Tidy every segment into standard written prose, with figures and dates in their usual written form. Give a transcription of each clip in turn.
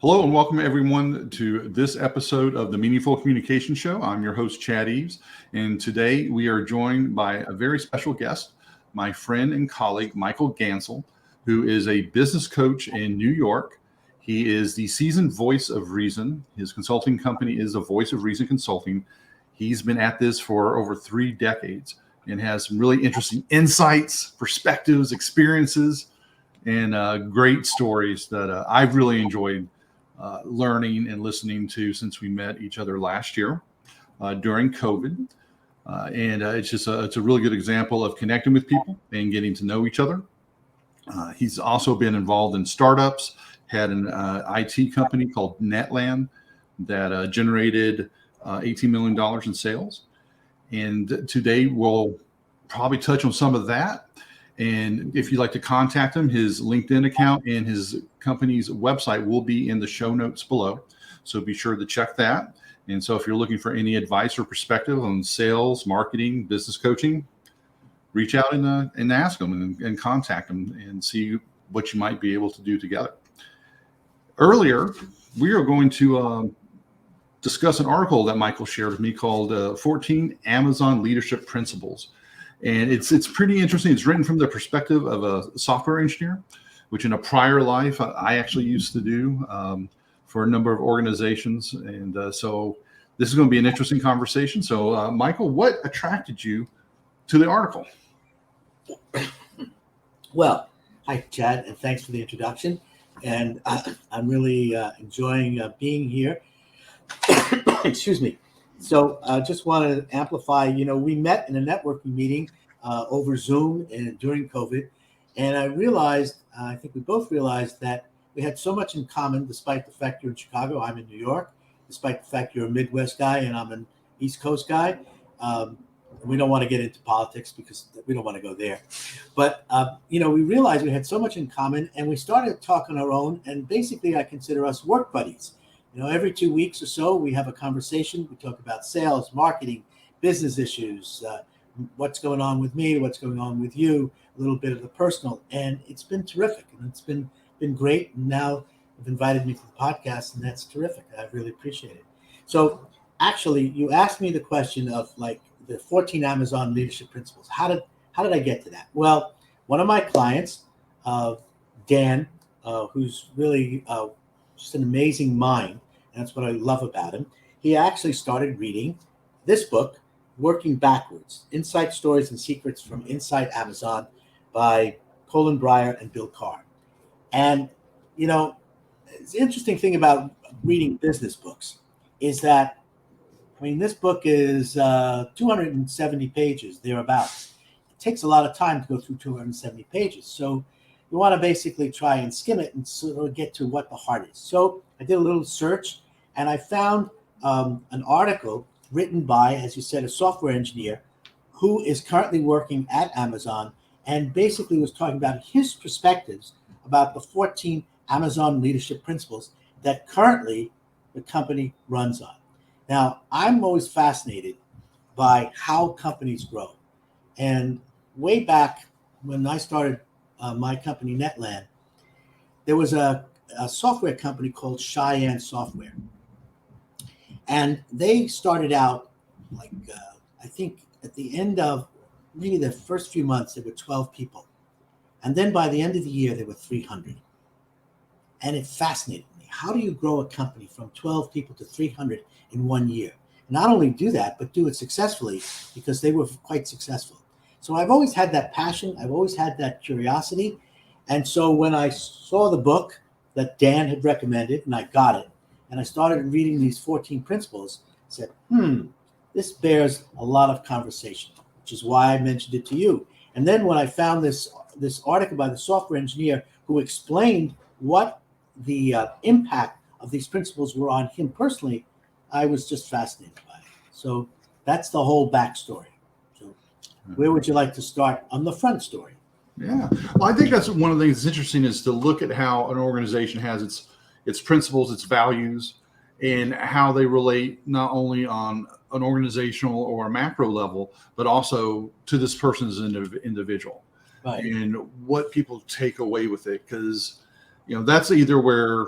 Hello and welcome everyone to this episode of the Meaningful Communication Show. I'm your host, Chad Eves, and today we are joined by a very special guest, my friend and colleague, Michael Gansel, who is a business coach in New York. He is the seasoned voice of reason. His consulting company is the Voice of Reason Consulting. He's been at this for over 3 decades and has some really interesting insights, perspectives, experiences, and great stories that I've really enjoyed learning and listening to since we met each other last year during COVID. It's a really good example of connecting with people and getting to know each other. He's also been involved in startups, had an IT company called Netland that generated $18 million in sales. And today we'll probably touch on some of that. And if you'd like to contact him, his LinkedIn account and his company's website will be in the show notes below. So be sure to check that. And so if you're looking for any advice or perspective on sales, marketing, business coaching, reach out and ask him and contact him and see what you might be able to do together. Earlier, we are going to discuss an article that Michael shared with me called 14 Amazon Leadership Principles. And it's pretty interesting. It's written from the perspective of a software engineer, which in a prior life I actually used to do for a number of organizations. And so this is going to be an interesting conversation. So Michael, what attracted you to the article? Well, hi, Chad, and thanks for the introduction. And I'm really enjoying being here. Excuse me. So I just want to amplify, we met in a networking meeting over Zoom and during COVID. And I realized, I think we both realized that we had so much in common, despite the fact you're in Chicago, I'm in New York, despite the fact you're a Midwest guy and I'm an East Coast guy. We don't want to get into politics because we don't want to go there. But, we realized we had so much in common and we started to talk on our own. And basically, I consider us work buddies. Every 2 weeks or so, we have a conversation. We talk about sales, marketing, business issues, what's going on with me, what's going on with you, a little bit of the personal. And it's been terrific. And it's been great. And now you've invited me to the podcast, and that's terrific. I really appreciate it. So actually, you asked me the question of like the 14 Amazon leadership principles. How did I get to that? Well, one of my clients, Dan, who's really just an amazing mind, and that's what I love about him. He actually started reading this book, Working Backwards, Insight Stories and Secrets from Inside Amazon by Colin Breyer and Bill Carr. And, it's the interesting thing about reading business books is that, this book is 270 pages, thereabouts. It takes a lot of time to go through 270 pages. So you want to basically try and skim it and sort of get to what the heart is. So I did a little search and I found an article written by, as you said, a software engineer who is currently working at Amazon and basically was talking about his perspectives about the 14 Amazon leadership principles that currently the company runs on. Now, I'm always fascinated by how companies grow. And way back when I started my company, Netland, there was a software company called Cheyenne Software. And they started out I think at the end of maybe the first few months, there were 12 people. And then by the end of the year, there were 300. And it fascinated me. How do you grow a company from 12 people to 300 in 1 year? Not only do that, but do it successfully because they were quite successful. So I've always had that passion. I've always had that curiosity. And so when I saw the book that Dan had recommended and I got it, and I started reading these 14 principles, I said, this bears a lot of conversation, which is why I mentioned it to you. And then when I found this article by the software engineer who explained what the impact of these principles were on him personally, I was just fascinated by it. So that's the whole backstory. So where would you like to start on the front story? Yeah, well, I think that's one of the things that's interesting is to look at how an organization has its principles, its values, and how they relate not only on an organizational or a macro level, but also to this person as an individual. Right. And what people take away with it. Because, that's either where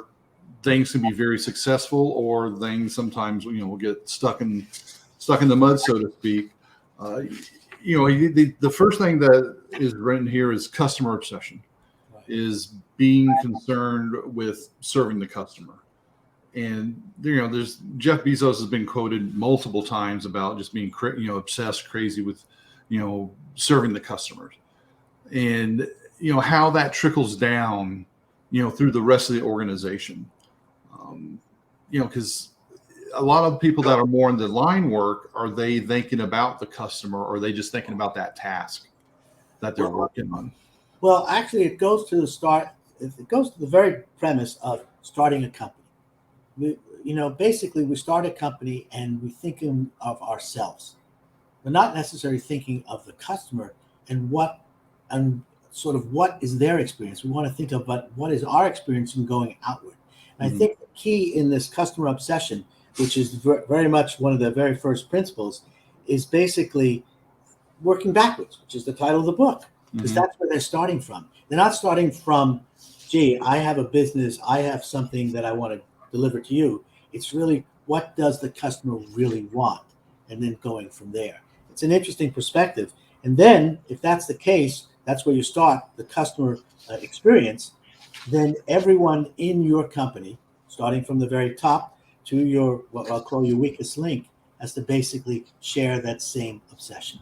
things can be very successful, or things sometimes will get stuck in the mud, so to speak. The first thing that is written here is customer obsession, is being concerned with serving the customer. And there's Jeff Bezos has been quoted multiple times about just being obsessed, crazy with serving the customers, and how that trickles down through the rest of the organization. Because a lot of the people that are more in the line work, are they thinking about the customer, or are they just thinking about that task that they're working on? Well, actually, it goes to the very premise of starting a company. Basically, we start a company and we think of ourselves. We're not necessarily thinking of the customer and what is their experience. We want to think about what is our experience in going outward. And I think the key in this customer obsession, which is very much one of the very first principles, is basically working backwards, which is the title of the book, because that's where they're starting from. They're not starting from, gee, I have a business, I have something that I want to deliver to you. It's really, what does the customer really want? And then going from there. It's an interesting perspective. And then if that's the case, that's where you start the customer experience. Then everyone in your company, starting from the very top to your, what I'll call your weakest link, has to basically share that same obsession.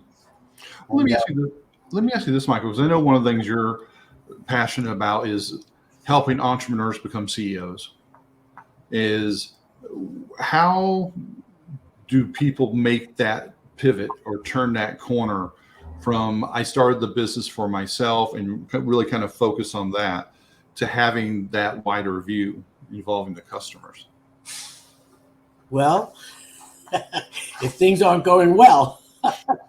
Well, let me ask you this, Michael, because I know one of the things you're passionate about is helping entrepreneurs become CEOs. Is how do people make that pivot or turn that corner from I started the business for myself and really kind of focus on that, to having that wider view involving the customers? Well, if things aren't going well,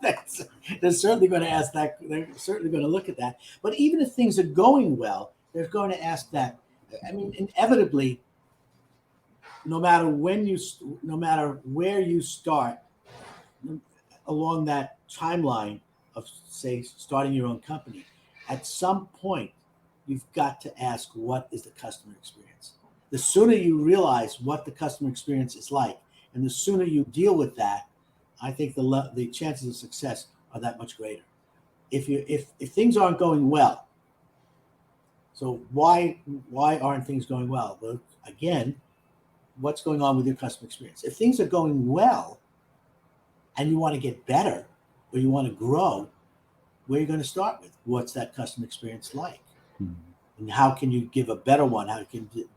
they're certainly going to ask that. They're certainly going to look at that. But even if things are going well, they're going to ask that. I mean, inevitably, no matter where you start along that timeline of, say, starting your own company, at some point, you've got to ask, what is the customer experience? The sooner you realize what the customer experience is like, and the sooner you deal with that, I think the chances of success are that much greater. If things aren't going well, so why aren't things going well? Well, again, what's going on with your customer experience? If things are going well and you want to get better or you want to grow, where are you going to start with? What's that customer experience like? And how can you give a better one? How can you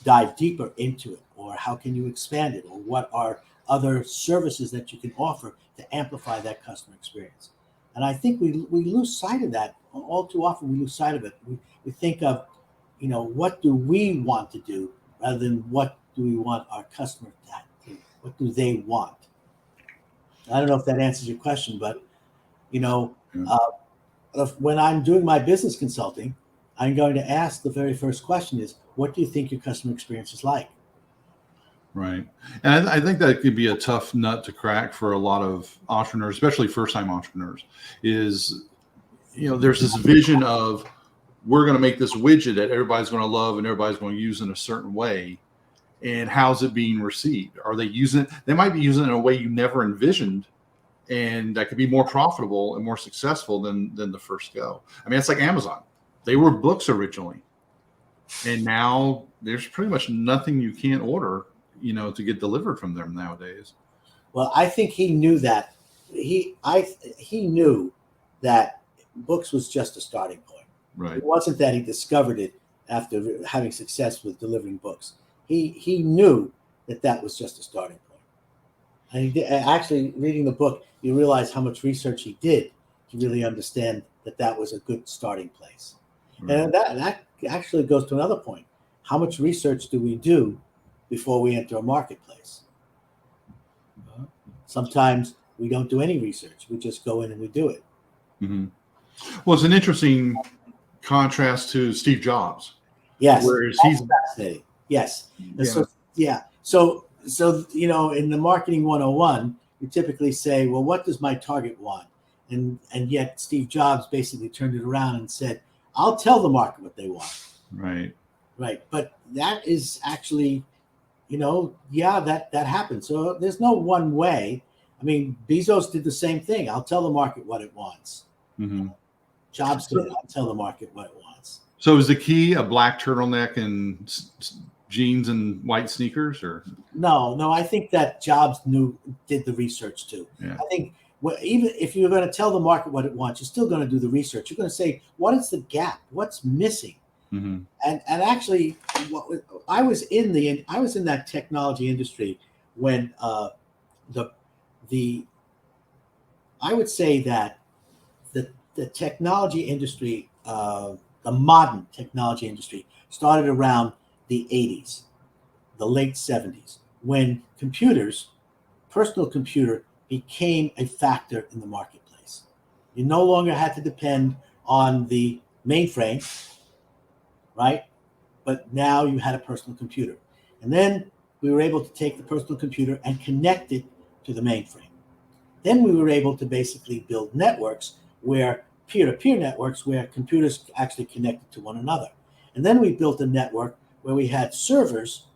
dive deeper into it? Or how can you expand it? Or what are other services that you can offer to amplify that customer experience? And I think we lose sight of that. All too often we lose sight of it. We think of, what do we want to do rather than what do we want our customer to do? What do they want? I don't know if that answers your question, but, when I'm doing my business consulting, I'm going to ask the very first question is, what do you think your customer experience is like? Right. And I think that could be a tough nut to crack for a lot of entrepreneurs, especially first-time entrepreneurs, is, there's this vision of, we're going to make this widget that everybody's going to love and everybody's going to use in a certain way. And how's it being received? Are they using it? They might be using it in a way you never envisioned, and that could be more profitable and more successful than the first go. I mean, it's like Amazon. They were books originally, and now there's pretty much nothing you can't order, to get delivered from them nowadays. Well, I think he knew that. He knew that books was just a starting point. Right. It wasn't that he discovered it after having success with delivering books. He knew that was just a starting point. And he did, actually, reading the book, you realize how much research he did to really understand that was a good starting place. Right. And that actually goes to another point. How much research do we do before we enter a marketplace? Sometimes we don't do any research. We just go in and we do it. Mm-hmm. Well, it's an interesting contrast to Steve Jobs. Yes. Whereas he's fascinating. Yes. Yeah. So, in the marketing 101, you typically say, well, what does my target want? And yet Steve Jobs basically turned it around and said, I'll tell the market what they want. Right. Right. But that is actually, that happened. So there's no one way. I mean, Bezos did the same thing. I'll tell the market what it wants. Mm-hmm. Jobs did. I'll tell the market what it wants. So is the key a black turtleneck and jeans and white sneakers, or No. I think that Jobs did the research too. Yeah. I think even if you're going to tell the market what it wants, you're still going to do the research. You're going to say, what is the gap? What's missing? Mm-hmm. And actually, I was in that technology industry when I would say that the technology industry, the modern technology industry, started around the 80s, the late 70s, when personal computer became a factor in the marketplace. You no longer had to depend on the mainframe, right? But now you had a personal computer. And then we were able to take the personal computer and connect it to the mainframe. Then we were able to basically build networks where peer-to-peer networks where computers actually connected to one another. And then we built a network where we had servers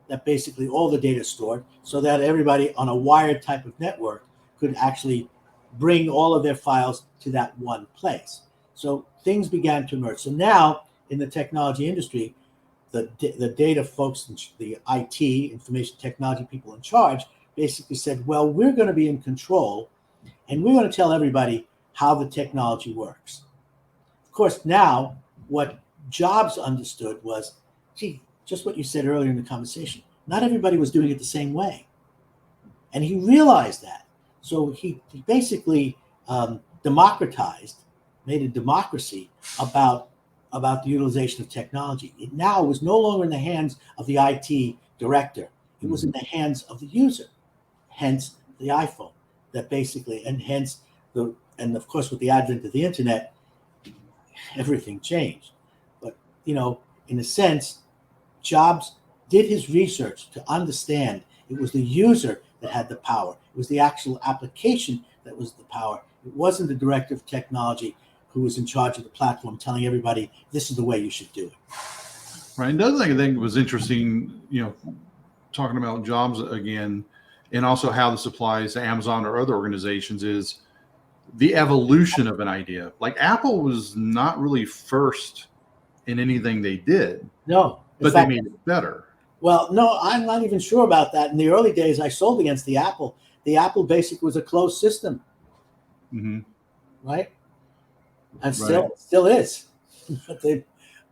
that basically all the data stored so that everybody on a wired type of network could actually bring all of their files to that one place. So things began to emerge. So now in the technology industry, the data folks, the IT, information technology people in charge, basically said, well, we're going to be in control and we're going to tell everybody how the technology works. Of course, now what Jobs understood was, just what you said earlier in the conversation, not everybody was doing it the same way. And he realized that. So he basically democratized, made a democracy about the utilization of technology. It now was no longer in the hands of the IT director. It was in the hands of the user, hence the iPhone, that basically, and hence and of course, with the advent of the internet, everything changed. But, in a sense, Jobs did his research to understand it was the user that had the power. It was the actual application that was the power. It wasn't the director of technology who was in charge of the platform telling everybody, this is the way you should do it. Right. And the other thing I think was interesting, talking about Jobs again, and also how this applies to Amazon or other organizations, is the evolution of an idea. Like Apple was not really first in anything they did. No. But they made it better. Well, no, I'm not even sure about that. In the early days, I sold against the Apple. The Apple basically was a closed system. Mm-hmm. Right? And still is.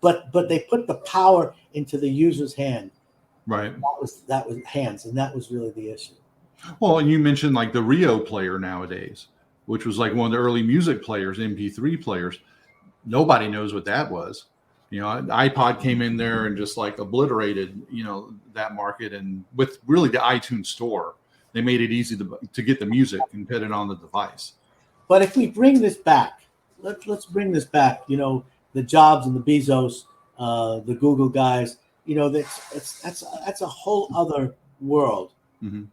But they put the power into the user's hand. Right. That was hands, and that was really the issue. Well, and you mentioned like the Rio player nowadays, which was like one of the early music players, MP3 players. Nobody knows what that was. iPod came in there and just like obliterated, that market. And with really the iTunes store, they made it easy to get the music and put it on the device. But if we bring this back, let's bring this back, the Jobs and the Bezos, the Google guys, that's a whole other world. Mm-hmm.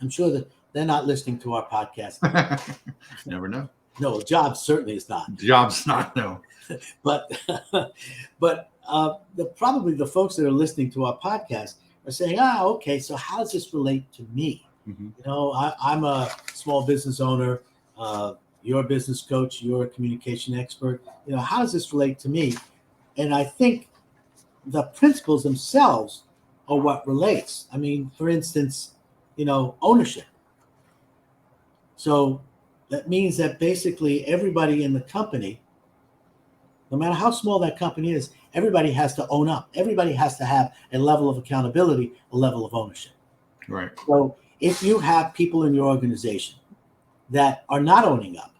I'm sure that they're not listening to our podcast. Never know. No, Jobs certainly is not. Jobs not, no. But probably the folks that are listening to our podcast are saying, okay, so how does this relate to me? Mm-hmm. I'm a small business owner. You're a business coach. You're a communication expert. How does this relate to me? And I think the principles themselves are what relates. I mean, for instance, ownership. So that means that basically everybody in the company, no matter how small that company is, everybody has to own up. Everybody has to have a level of accountability, a level of ownership. Right. So if you have people in your organization that are not owning up,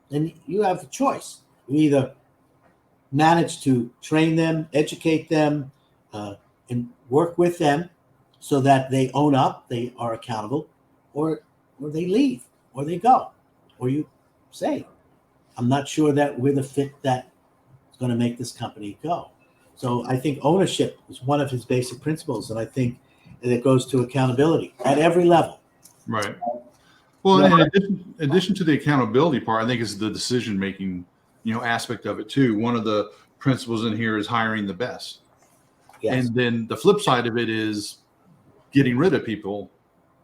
then you have a choice. You either manage to train them, educate them, and work with them so that they own up, they are accountable, or they leave, or they go, or you say, I'm not sure that we're the fit that is going to make this company go. So I think ownership is one of his basic principles, and I think that it goes to accountability at every level. Right. Well, in addition to the accountability part, I think is the decision-making, aspect of it too. One of the principles in here is hiring the best. Yes. And then the flip side of it is getting rid of people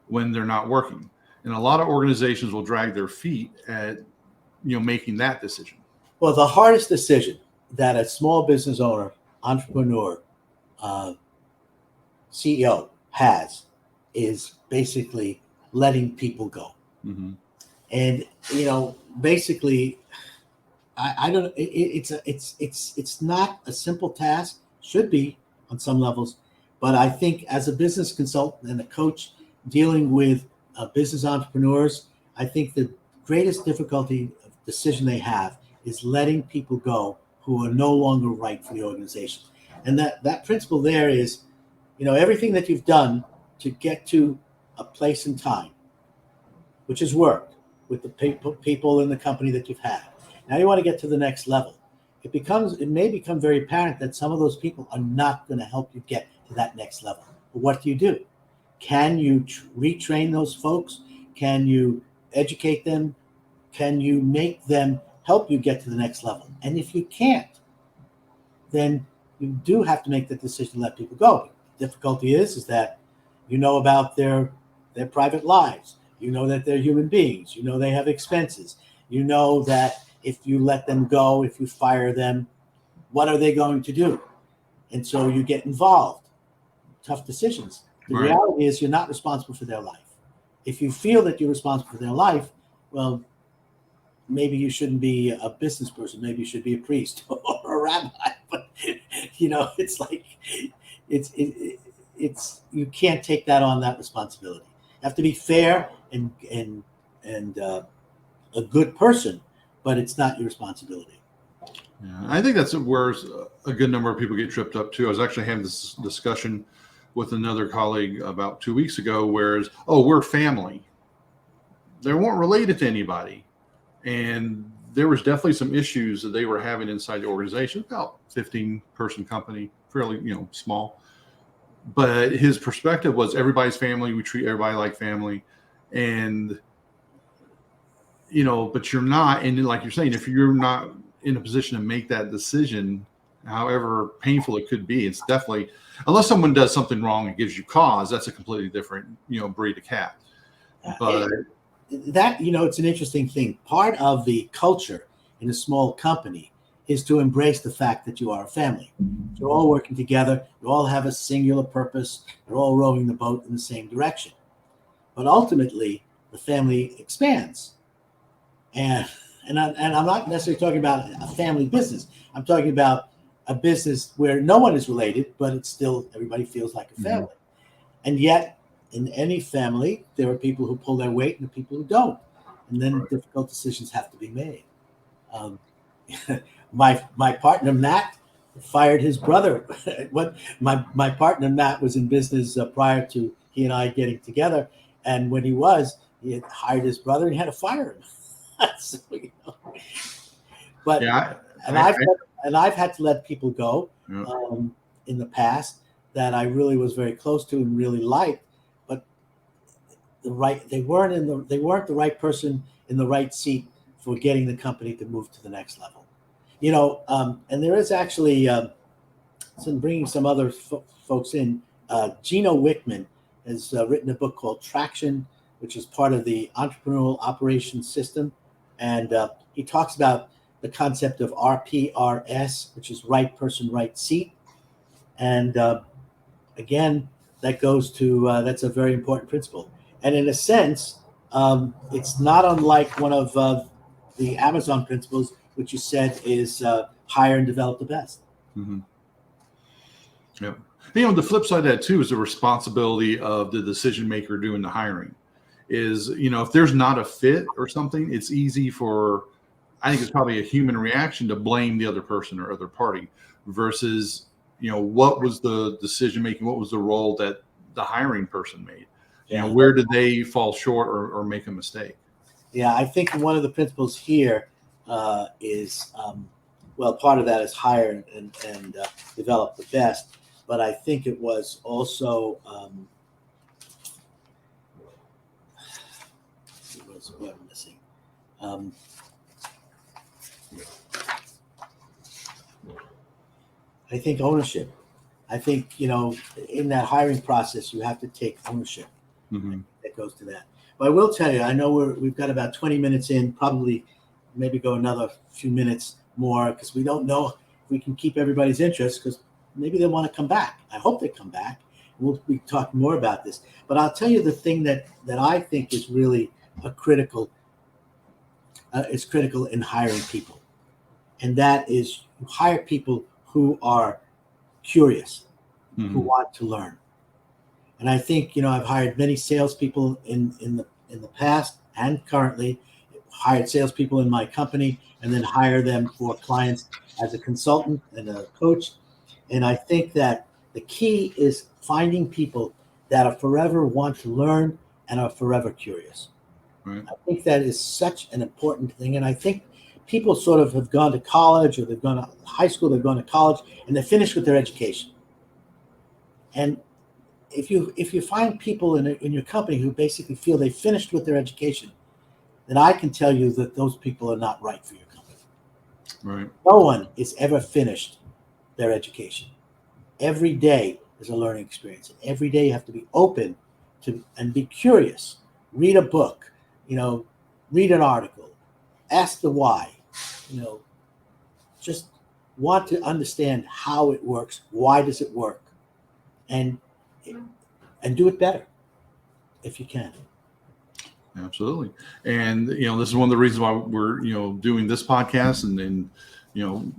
when they're not working. And a lot of organizations will drag their feet at, making that decision. Well, the hardest decision that a small business owner, entrepreneur, CEO has is basically letting people go. Mm-hmm. And basically, I don't. It's not a simple task. Should be on some levels, but I think as a business consultant and a coach dealing with business entrepreneurs, I think the greatest difficulty of decision they have is letting people go who are no longer right for the organization. And that principle there is, everything that you've done to get to a place in time, which has worked with the people in the company that you've had. Now you want to get to the next level. It may become very apparent that some of those people are not going to help you get to that next level. But what do you do? Can you retrain those folks? Can you educate them? Can you make them help you get to the next level? And if you can't, then you do have to make the decision to let people go. The difficulty is that about their private lives. That they're human beings. They have expenses. That if you let them go, if you fire them, what are they going to do? And so you get involved. Tough decisions. The Right. reality is you're not responsible for their life. If you feel that you're responsible for their life, well, maybe you shouldn't be a business person. Maybe you should be a priest or a rabbi. But it's like it's you can't take that on, that responsibility. You have to be fair and a good person, but it's not your responsibility. Yeah, I think that's where a good number of people get tripped up too. I was actually having this discussion with another colleague about 2 weeks ago, whereas, we're family. They weren't related to anybody. And there was definitely some issues that they were having inside the organization, about 15-person company, fairly, small. But his perspective was everybody's family. We treat everybody like family. And, but you're not. And like you're saying, if you're not in a position to make that decision, however painful it could be, it's definitely, unless someone does something wrong and gives you cause, that's a completely different, breed of cat. But that, it's an interesting thing. Part of the culture in a small company is to embrace the fact that you are a family. You're all working together. You all have a singular purpose. You're all rowing the boat in the same direction. But ultimately, the family expands. And I'm not necessarily talking about a family business. I'm talking about a business where no one is related, but it's still, everybody feels like a family. Mm-hmm. And yet, in any family, there are people who pull their weight and the people who don't. And then right. Difficult decisions have to be made. My partner, Matt, fired his brother. My partner, Matt, was in business prior to he and I getting together. And when he had hired his brother and he had to fire him. So, But yeah, I've had to let people go in the past that I really was very close to and really liked, but they weren't the right person in the right seat for getting the company to move to the next level. And there is actually bringing some other folks in. Gino Wickman has written a book called Traction, which is part of the Entrepreneurial Operations System. And he talks about the concept of RPRS, which is right person, right seat. And again, that goes to, that's a very important principle. And in a sense, it's not unlike one of the Amazon principles, which you said is hire and develop the best. Mm-hmm. Yeah. The flip side of that too is the responsibility of the decision maker doing the hiring. Is, if there's not a fit or something, it's easy for, I think it's probably a human reaction to blame the other person or other party versus, what was the decision making? What was the role that the hiring person made? Yeah. Where did they fall short or make a mistake? Yeah, I think one of the principles here is, part of that is hire and develop the best. But I think it was also, what I'm missing. I think ownership. I think, in that hiring process, you have to take ownership. Mm-hmm. That goes to that. But I will tell you, I know we've got about 20 minutes in, probably maybe go another few minutes more, because we don't know if we can keep everybody's interest, because maybe they want to come back. I hope they come back. We'll be talking more about this. But I'll tell you the thing that I think is really critical in hiring people. And that is, you hire people who are curious, who want to learn. And I think, I've hired many salespeople in the past and currently, hired salespeople in my company, and then hire them for clients as a consultant and a coach. And I think that the key is finding people that are forever want to learn and are forever curious. Right. I think that is such an important thing. And I think people sort of have gone to college, or they've gone to high school, they've gone to college, and they're finished with their education. And if you find people in your company who basically feel they finished with their education, then I can tell you that those people are not right for your company. Right. No one is ever finished their education. Every day is a learning experience. And every day you have to be open to and be curious. Read a book, read an article, ask the why, just want to understand how it works, why does it work, and do it better if you can. Absolutely. And, this is one of the reasons why we're, doing this podcast, and then,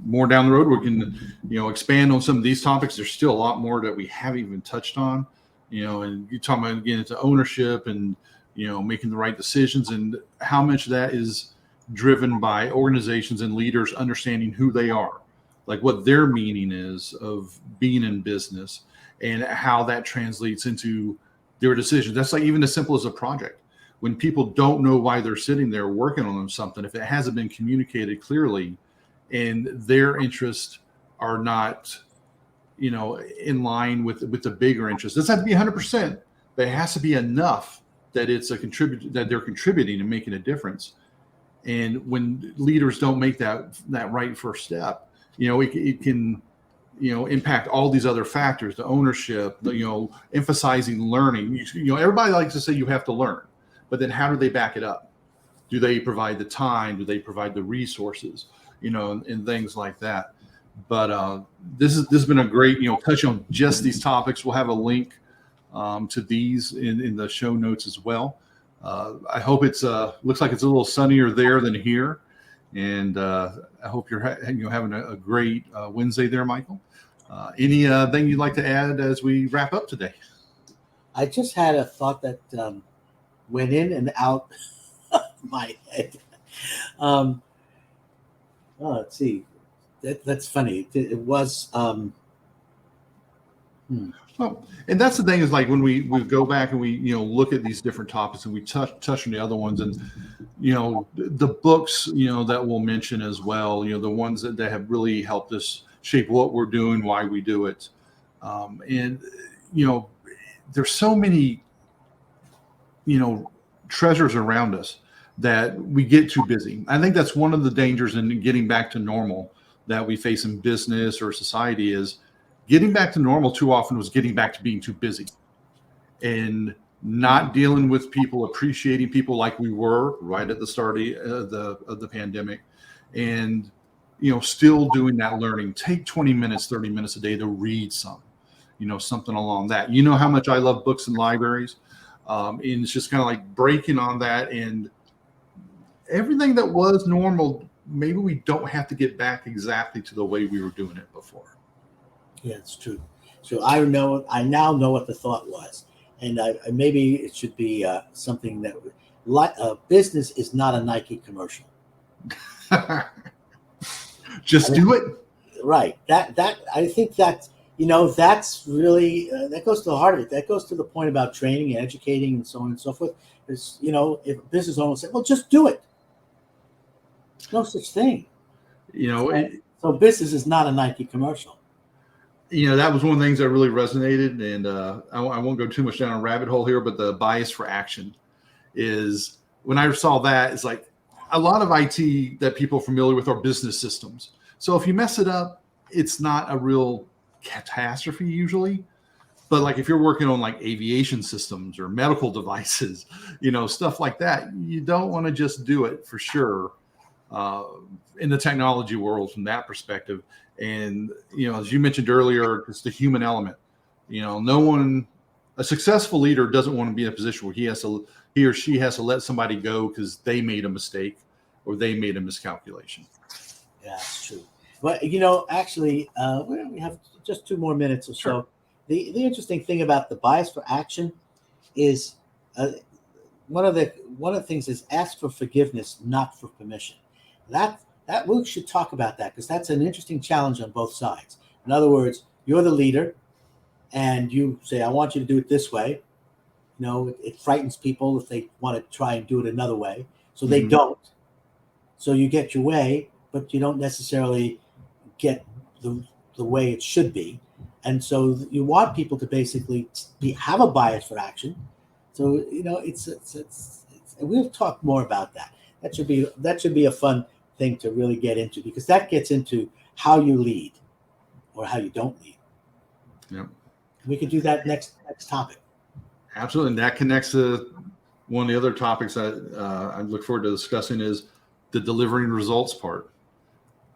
more down the road, we can, expand on some of these topics. There's still a lot more that we haven't even touched on, and you're talking about, again, it's ownership and, making the right decisions, and how much that is driven by organizations and leaders understanding who they are, like what their meaning is of being in business, and how that translates into their decisions. That's like even as simple as a project. When people don't know why they're sitting there working on something, if it hasn't been communicated clearly and their interests are not, in line with the bigger interests, it doesn't have to be 100%, but it has to be enough that it's that they're contributing and making a difference. And when leaders don't make that right first step, it can, impact all these other factors, the ownership, emphasizing learning. Everybody likes to say you have to learn, but then how do they back it up? Do they provide the time? Do they provide the resources? And things like that. But this has been a great, touch on just these topics. We'll have a link to these in the show notes as well. I hope it's looks like it's a little sunnier there than here, and I hope you're having a great Wednesday there, Michael. Anything you'd like to add as we wrap up today? I just had a thought that went in and out of my head. Let's see. That's funny. It was. Well, and that's the thing, is like when we go back and we look at these different topics, and we touch on the other ones, and the books that we'll mention as well, the ones that have really helped us shape what we're doing, why we do it, and there's so many treasures around us that we get too busy. I think that's one of the dangers in getting back to normal that we face in business or society, is getting back to normal too often was getting back to being too busy and not dealing with people, appreciating people like we were right at the start of the pandemic, and still doing that learning. Take 20 minutes, 30 minutes a day to read something along that. How much I love books and libraries, and it's just kind of like breaking on that, and everything that was normal, maybe we don't have to get back exactly to the way we were doing it before. Yeah, it's true. So I now know what the thought was, and maybe it should be something that, business is not a Nike commercial. Just do it. Right. That I think that that's really that goes to the heart of it. That goes to the point about training and educating and so on and so forth. Is if business owners say, "Well, just do it," there's no such thing. So business is not a Nike commercial. That was one of the things that really resonated, and I won't go too much down a rabbit hole here, but the bias for action is, when I saw that, it's like a lot of IT that people are familiar with are business systems. So if you mess it up, it's not a real catastrophe usually. But like if you're working on like aviation systems or medical devices, stuff like that, you don't want to just do it for sure in the technology world from that perspective. And, as you mentioned earlier, it's the human element. A successful leader doesn't want to be in a position where he or she has to let somebody go because they made a mistake or they made a miscalculation. Yeah, that's true. But, actually, we have just 2 more minutes or so. Sure. The interesting thing about the bias for action is one of the things is ask for forgiveness, not for permission. That we should talk about that because that's an interesting challenge on both sides. In other words, you're the leader, and you say, "I want you to do it this way." It frightens people if they want to try and do it another way, so they don't. So you get your way, but you don't necessarily get the way it should be. And so you want people to basically have a bias for action. So it's we'll talk more about that. That should be a fun thing to really get into because that gets into how you lead or how you don't lead. Yep. We could do that next topic. Absolutely, and that connects to one of the other topics that I look forward to discussing is the delivering results part.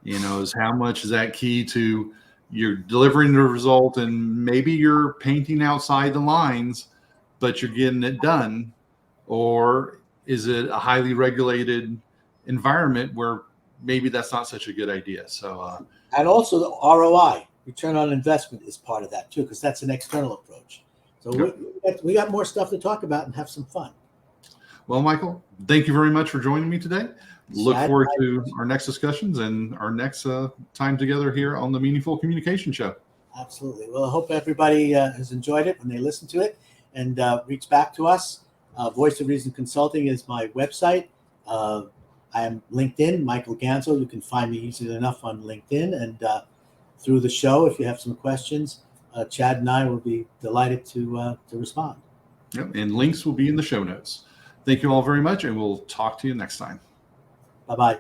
Is how much is that key to you're delivering the result and maybe you're painting outside the lines, but you're getting it done? Or is it a highly regulated environment where maybe that's not such a good idea? So, and also the ROI, return on investment, is part of that too, because that's an external approach. So we got more stuff to talk about and have some fun. Well, Michael, thank you very much for joining me today. Look forward to our next discussions and our next time together here on the Meaningful Communication Show. Absolutely. Well, I hope everybody has enjoyed it when they listen to it and reach back to us. Voice of Reason Consulting is my website. I am LinkedIn, Michael Gansel. You can find me easily enough on LinkedIn. And through the show, if you have some questions, Chad and I will be delighted to respond. Yep, and links will be in the show notes. Thank you all very much, and we'll talk to you next time. Bye-bye.